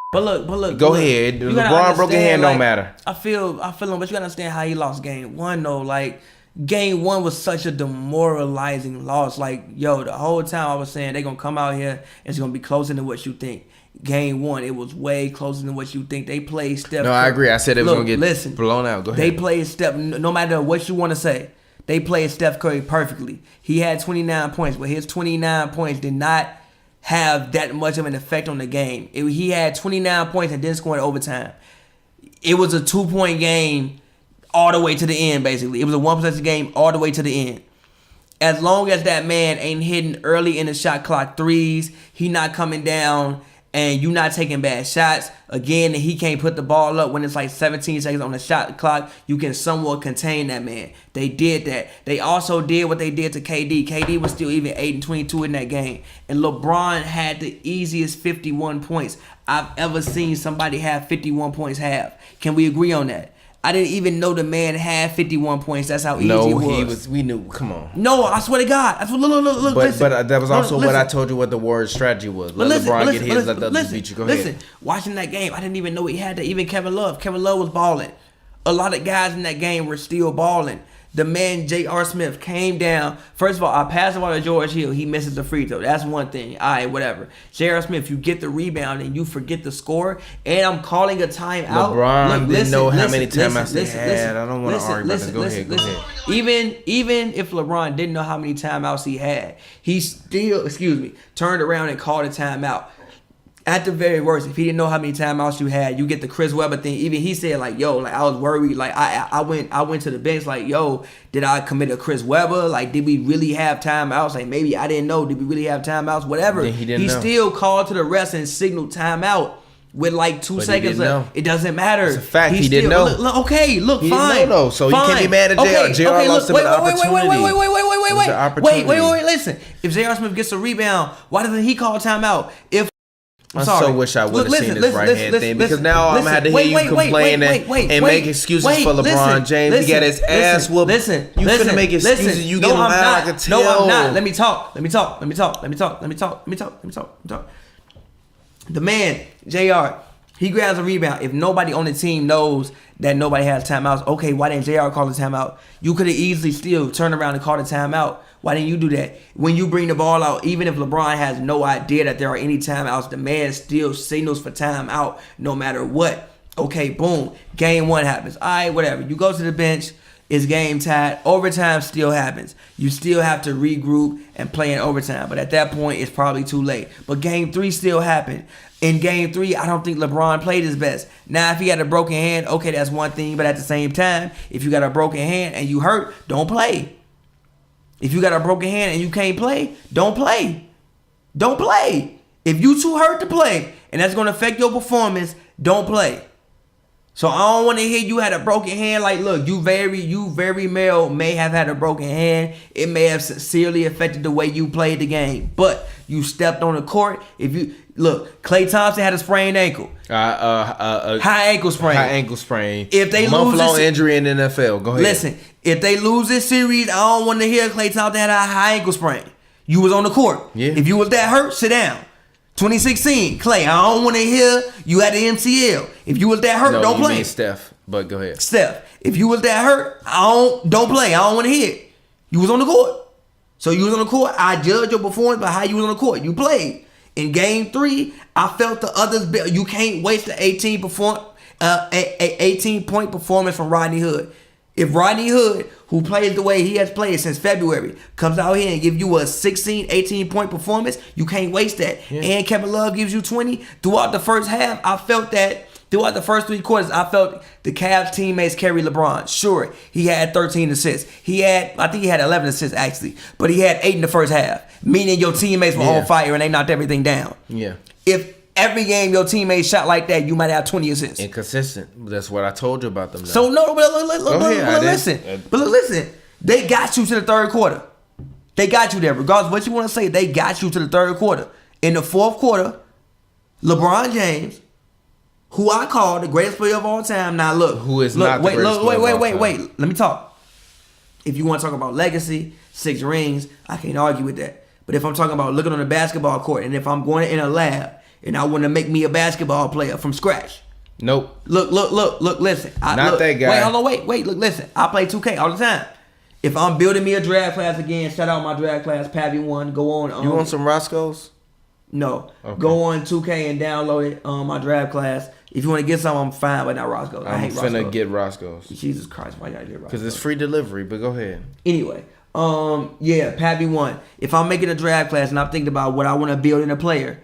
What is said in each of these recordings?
But look. Go ahead. LeBron broken hand don't matter. I feel him, but you gotta understand how he lost game one though. Like game one was such a demoralizing loss. Like yo, the whole time I was saying they gonna come out here and it's gonna be closer than what you think. Game one, it was way closer than what you think. They played Steph. No, I agree. I said it was gonna get blown out. Go ahead. They played Steph. No matter what you want to say, they played Steph Curry perfectly. He had 29 points, but his 29 points did not have that much of an effect on the game. He had 29 points and didn't score in overtime. It was a 2-point game all the way to the end, basically. It was a 1-possession game all the way to the end. As long as that man ain't hitting early in the shot clock threes, he not coming down, and you not taking bad shots, again, and he can't put the ball up when it's like 17 seconds on the shot clock, you can somewhat contain that man. They did that. They also did what they did to KD. KD was still even 8 and 22 in that game. And LeBron had the easiest 51 points I've ever seen somebody have 51 points have. Can we agree on that? I didn't even know the man had 51 points. That's how easy it was. We knew. Come on. No, I swear to God. That's what. Look. But that was also what I told you. What the Warriors' strategy was. Let LeBron get his. Let the others beat you. Go ahead. Listen. Watching that game, I didn't even know he had that. Even Kevin Love. Kevin Love was balling. A lot of guys in that game were still balling. The man J.R. Smith came down. First of all, I passed the ball to George Hill. He misses the free throw. That's one thing. All right, whatever. J.R. Smith, you get the rebound and you forget the score, and I'm calling a timeout. LeBron didn't know how many timeouts they had. I don't want to argue about this. Go ahead. Even if LeBron didn't know how many timeouts he had, he still, turned around and called a timeout. At the very worst, if he didn't know how many timeouts you had, you get the Chris Webber thing. Even he said like, "Yo, like I was worried. Like I went to the bench like, yo, did I commit a Chris Webber? Like, did we really have timeouts? Like maybe I didn't know. Did we really have timeouts? Whatever." He still called to the refs and signaled timeout with like 2 seconds left. It doesn't matter. It's a fact. He didn't know. Look, fine. He didn't know though, so you can't be mad at JR. JR lost him an opportunity. Wait. Listen, if J.R. Smith gets a rebound, why doesn't he call timeout? I so wish I would have seen this right hand thing, because now I'm gonna have to hear you complain and make excuses for LeBron James. He got his ass whooped. You finna make excuses. You get loud, I can tell. No, I'm not. Let me talk. The man, JR, he grabs a rebound. If nobody on the team knows that nobody has timeouts, okay, why didn't JR call the timeout? You could have easily still turned around and called a timeout. Why didn't you do that? When you bring the ball out, even if LeBron has no idea that there are any timeouts, the man still signals for timeout no matter what. Okay, boom. Game one happens. All right, whatever. You go to the bench. It's game tied. Overtime still happens. You still have to regroup and play in overtime. But at that point, it's probably too late. But game three still happened. In game three, I don't think LeBron played his best. Now, if he had a broken hand, okay, that's one thing. But at the same time, if you got a broken hand and you hurt, don't play. If you got a broken hand and you can't play, don't play. Don't play. If you too hurt to play and that's going to affect your performance, don't play. So I don't want to hear you had a broken hand. Like, look, you very male may have had a broken hand. It may have sincerely affected the way you played the game. But you stepped on the court. If you look, Klay Thompson had a sprained ankle. High ankle sprain. If they lose this injury in the NFL, go ahead. Listen, if they lose this series, I don't want to hear Klay Thompson had a high ankle sprain. You was on the court. Yeah. If you was that hurt, sit down. 2016, Klay, I don't want to hear you had the MCL. If you was that hurt, don't play. Mean Steph, but go ahead. Steph, if you was that hurt, don't play. I don't want to hear it. You was on the court. So you was on the court. I judge your performance by how you was on the court. You played. In game three, I felt the others. You can't waste the 18-point performance from Rodney Hood. If Rodney Hood, who plays the way he has played since February, comes out here and give you a 16, 18-point performance, you can't waste that. Yeah. And Kevin Love gives you 20. Throughout the first half, I felt that. Throughout the first 3 quarters, I felt the Cavs teammates carry LeBron. Sure, he had 13 assists. I think he had 11 assists, actually. But he had 8 in the first half, meaning your teammates were on fire and they knocked everything down. Yeah. If every game your teammates shot like that, you might have 20 assists. Inconsistent. That's what I told you about them. Now. So, no, but listen. They got you to the third quarter. They got you there. Regardless of what you want to say, they got you to the third quarter. In the fourth quarter, LeBron James, who I call the greatest player of all time. Now, look. Who is not the greatest player of all time. Wait. Let me talk. If you want to talk about legacy, 6 rings, I can't argue with that. But if I'm talking about looking on the basketball court, and if I'm going in a lab, and I want to make me a basketball player from scratch. Nope. Look, listen. Not that guy. Wait, hold on, wait, look, listen. I play 2K all the time. If I'm building me a draft class again, shout out my draft class, Pappy One. Go on. You want some Roscoe's? No. Okay. Go on 2K and download it. My draft class. If you want to get some, I'm fine, but not Roscoe's. I hate Roscoe's. I'm finna get Roscoe's. Jesus Christ, why you gotta get Roscoe's? Because it's free delivery, but go ahead. Anyway, yeah, Pappy One. If I'm making a draft class and I'm thinking about what I want to build in a player,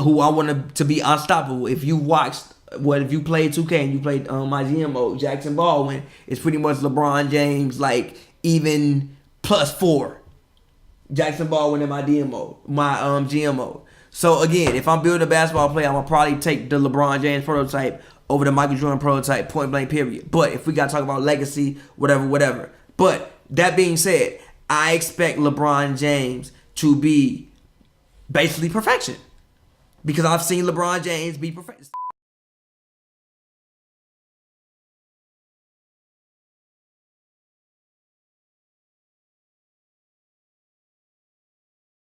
who I want to be unstoppable. If you watched, if you played 2K and you played my GM mode, Jackson Baldwin is pretty much LeBron James, like even +4. Jackson Baldwin in my DM mode, my GM mode. So again, if I'm building a basketball player, I'm gonna probably take the LeBron James prototype over the Michael Jordan prototype, point blank, period. But if we gotta talk about legacy, whatever. But that being said, I expect LeBron James to be basically perfection because I've seen LeBron James be perfect.